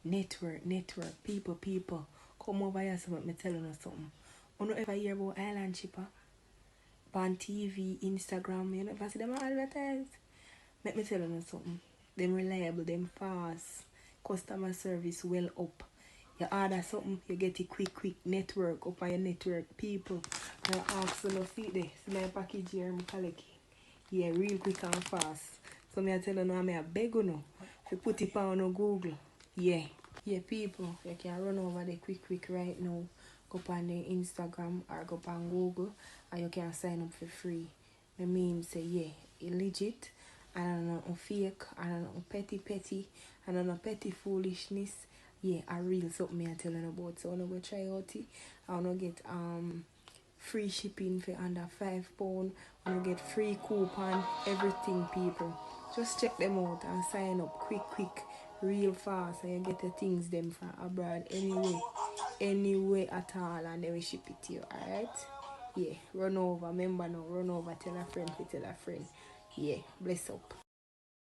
Network, people. Come over here so let me tell you something. You don't ever hear about Island Shipper? On TV, Instagram, you never see them advertise? Let me tell you something. Them reliable, them fast. Customer service well up. You order something, you get it quick. Network up on your network. People, I ask you to see this. See my package here, I collect it. Yeah, real quick and fast. So me I tell you now, I beg you now. If you put it on Google. Yeah. Yeah, people, you can run over there quick right now. Go up on the Instagram or go up on Google and you can sign up for free. I mean, say, yeah, it legit. I don't know fake, I don't know petty, I don't know petty foolishness. Yeah, I real something me I telling about. So I wanna go try out it. I wanna get free shipping for under £5. I wanna get free coupon, everything people. Just check them out and sign up quick, real fast, and you get the things them from abroad anyway at all, and they will ship it to you, alright? Yeah, run over, remember now, run over, tell a friend, yeah, bless up.